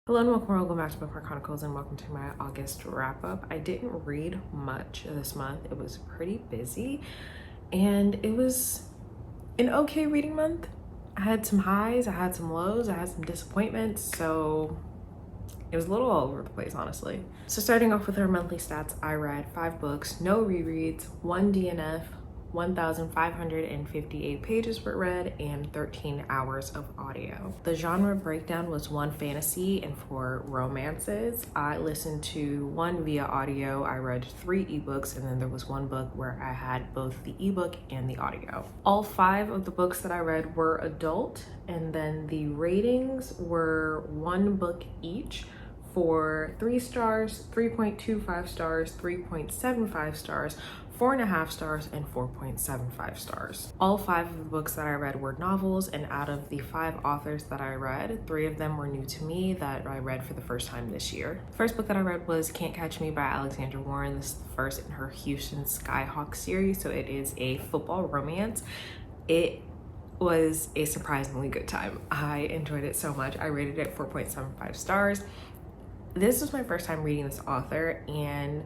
Hello and welcome back to Bookmark Chronicles and welcome to my August wrap up. I didn't read much this month. It was pretty busy and it was an okay reading month. I had some highs, I had some lows, I had some disappointments, so it was a little all over the place, honestly. So starting off with our monthly stats, I read 5 books, no rereads, 1 DNF, 1,558 pages were read, and 13 hours of audio. The genre breakdown was 1 fantasy and 4 romances. I listened to 1 via audio. I read 3 ebooks, and then there was 1 book where I had both the ebook and the audio. All 5 of the books that I read were adult, and then the ratings were 1 book each for 3 stars, 3.25 stars, 3.75 stars, 4.5 stars, and 4.75 stars. All 5 of the books that I read were novels, and out of the 5 authors that I read, 3 of them were new to me that I read for the first time this year. The first book that I read was Can't Catch Me by Alexandra Warren. This is the first in her Houston Skyhawk series, so it is a football romance. It was a surprisingly good time. I enjoyed it so much. I rated it 4.75 stars. This was my first time reading this author, and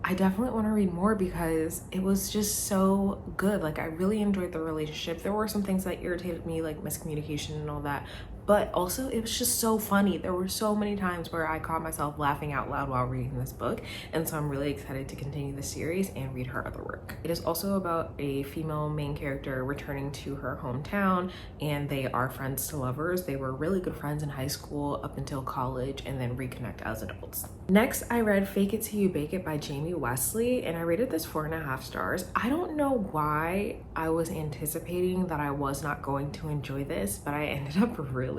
I definitely want to read more because it was just so good. Like, I really enjoyed the relationship. There were some things that irritated me, like miscommunication and all that, but also it was just so funny. There were so many times where I caught myself laughing out loud while reading this book, and so I'm really excited to continue the series and read her other work. It is also about a female main character returning to her hometown, and they are friends to lovers. They were really good friends in high school up until college and then reconnect as adults. Next, I read Fake It Till You Bake It by Jamie Wesley, and I rated this 4.5 stars. I don't know why I was anticipating that I was not going to enjoy this, but I ended up really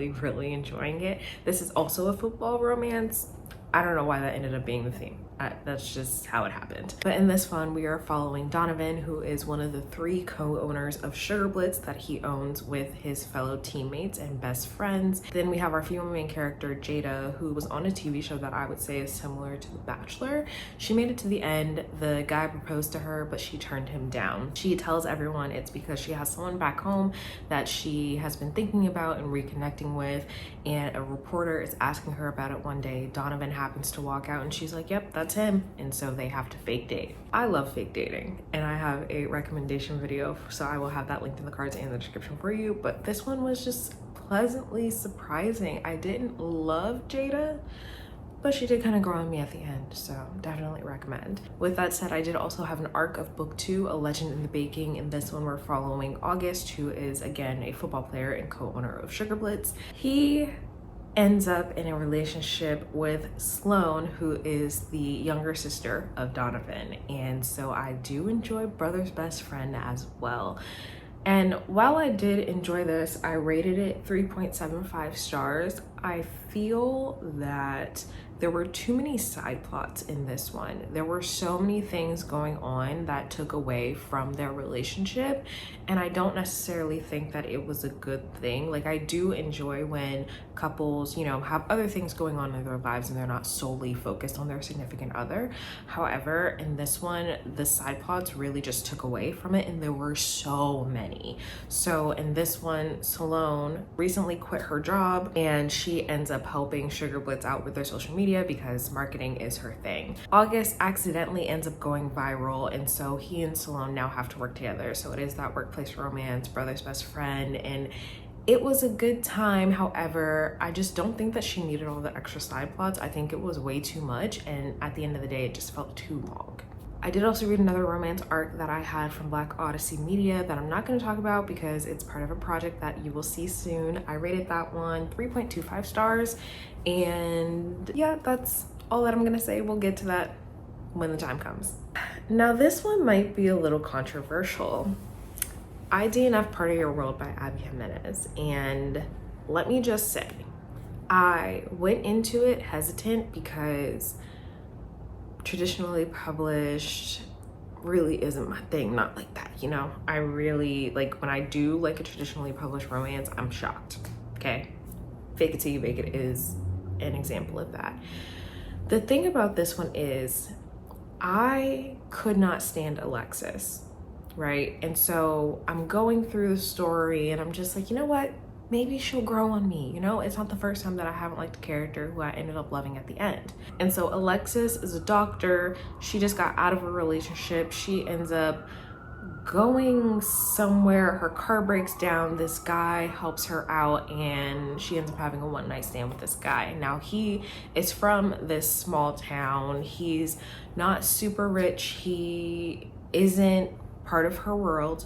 enjoying it. This is also a football romance. I don't know why that ended up being the theme. That's just how it happened. But in this one, we are following Donovan, who is one of the 3 co-owners of Sugar Blitz that he owns with his fellow teammates and best friends. Then we have our female main character, Jada, who was on a TV show that I would say is similar to The Bachelor. She made it to the end. The guy proposed to her, but she turned him down. She tells everyone it's because she has someone back home that she has been thinking about and reconnecting with, and a reporter is asking her about it one day. Donovan happens to walk out and she's like, yep, that's him. And so they have to fake date. I love fake dating, and I have a recommendation video, so I will have that linked in the cards and the description for you. But this one was just pleasantly surprising. I didn't love Jada, but she did kind of grow on me at the end, so definitely recommend. With that said, I did also have an arc of book 2, A Legend in the Baking. In this one, we're following August, who is again a football player and co-owner of Sugar Blitz. He ends up in a relationship with Sloane, who is the younger sister of Donovan, and so I do enjoy brother's best friend as well. And while I did enjoy this, I rated it 3.75 stars. I feel that there were too many side plots in this one. There were so many things going on that took away from their relationship, and I don't necessarily think that it was a good thing. Like, I do enjoy when couples, have other things going on in their lives and they're not solely focused on their significant other. However, in this one, the side plots really just took away from it, and there were so many. So in this one, Sloane recently quit her job, and she ends up helping Sugar Blitz out with their social media because marketing is her thing. August accidentally ends up going viral, and so he and Sloane now have to work together. So it is that workplace romance, brother's best friend, and it was a good time. However, I just don't think that she needed all the extra side plots. I think it was way too much, and at the end of the day, it just felt too long. I did also read another romance arc that I had from Black Odyssey Media that I'm not going to talk about because it's part of a project that you will see soon. I rated that one 3.25 stars, and yeah, that's all that I'm going to say. We'll get to that when the time comes. Now, this one might be a little controversial. I DNF Part of Your World by Abby Jimenez, and let me just say, I went into it hesitant because traditionally published really isn't my thing. Not like that, I really like when I do like a traditionally published romance, I'm shocked. Okay, Fake It Till You Bake It is an example of that. The thing about this one is I could not stand Alexis, right? And so I'm going through the story and I'm just like, you know what, maybe she'll grow on me, you know? It's not the first time that I haven't liked a character who I ended up loving at the end. And so Alexis is a doctor. She just got out of a relationship. She ends up going somewhere, her car breaks down, this guy helps her out, and she ends up having a one-night stand with this guy. Now he is from this small town. He's not super rich. He isn't part of her world,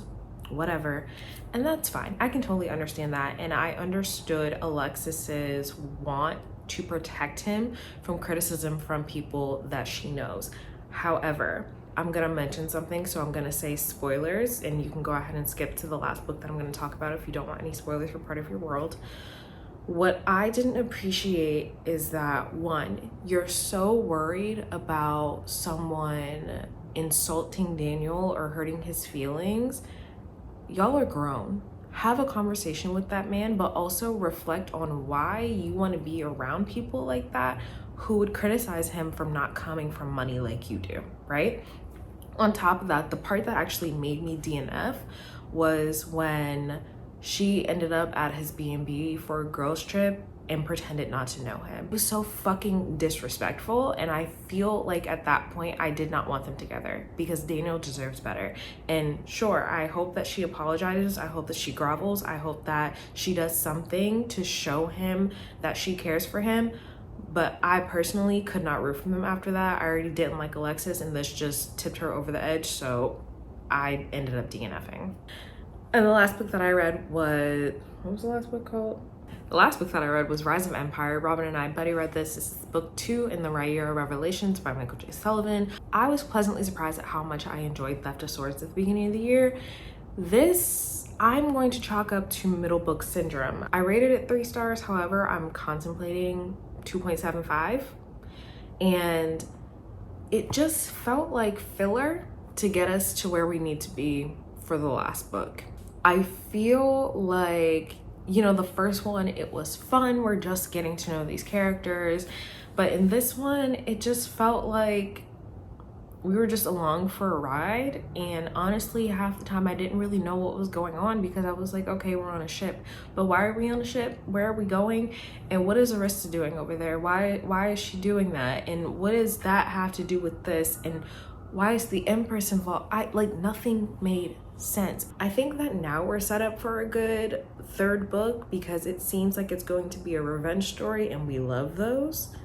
whatever, and that's fine. I can totally understand that, and I understood Alexis's want to protect him from criticism from people that she knows. However, I'm gonna mention something, so I'm gonna say spoilers, and you can go ahead and skip to the last book that I'm gonna talk about if you don't want any spoilers for part of your world. What I didn't appreciate is that, one, you're so worried about someone insulting Daniel or hurting his feelings. Y'all are grown. Have a conversation with that man, but also reflect on why you want to be around people like that who would criticize him from not coming from money like you do, right? On top of that, the part that actually made me DNF was when she ended up at his B&B for a girls trip and pretended not to know him. It was so fucking disrespectful, and I feel like at that point I did not want them together because Daniel deserves better. And sure, I hope that she apologizes, I hope that she grovels, I hope that she does something to show him that she cares for him, but I personally could not root for them after that. I already didn't like Alexis, and this just tipped her over the edge, so I ended up DNFing. And the last book that I read was, what was the last book called? The last book that I read was Rise of Empire. Robin and I buddy read this. This is book 2 in the Rhaenyra Revelations by Michael J. Sullivan. I was pleasantly surprised at how much I enjoyed Theft of Swords at the beginning of the year. This, I'm going to chalk up to middle book syndrome. I rated it 3 stars, however, I'm contemplating 2.75, and it just felt like filler to get us to where we need to be for the last book. I feel like, you know, the first one, it was fun, we're just getting to know these characters, but in this one it just felt like we were just along for a ride, and honestly half the time I didn't really know what was going on because I was like, okay, we're on a ship, but why are we on a ship? Where are we going? And what is Arista doing over there? Why is she doing that? And what does that have to do with this? And why is the Empress involved? Nothing made sense. I think that now we're set up for a good 3rd book because it seems like it's going to be a revenge story, and we love those.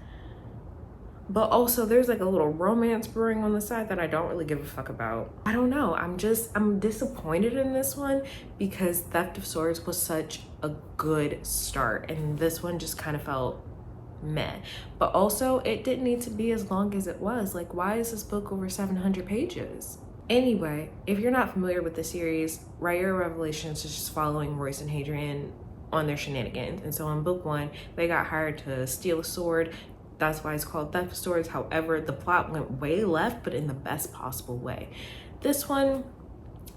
But also there's like a little romance brewing on the side that I don't really give a fuck about. I don't know, I'm disappointed in this one because Theft of Swords was such a good start, and this one just kind of felt meh. But also it didn't need to be as long as it was. Like, why is this book over 700 pages? Anyway, if you're not familiar with the series, Rhaenyra Revelations is just following Royce and Hadrian on their shenanigans. And so in book 1, they got hired to steal a sword. That's why it's called Theft of Swords. However, the plot went way left, but in the best possible way. This one,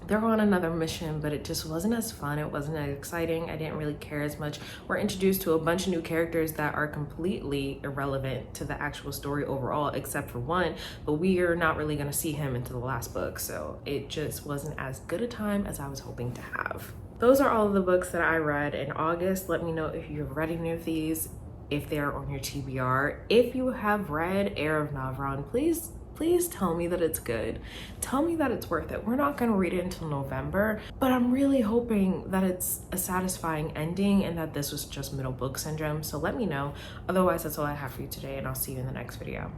they're on another mission, but it just wasn't as fun. It wasn't as exciting. I didn't really care as much. We're introduced to a bunch of new characters that are completely irrelevant to the actual story overall, except for one, but we are not really gonna see him into the last book. So it just wasn't as good a time as I was hoping to have. Those are all of the books that I read in August. Let me know if you've read any of these, if they're on your TBR. If you have read Heir of Navron, please tell me that it's good. Tell me that it's worth it. We're not gonna read it until November, but I'm really hoping that it's a satisfying ending and that this was just middle book syndrome. So let me know. Otherwise, that's all I have for you today, and I'll see you in the next video.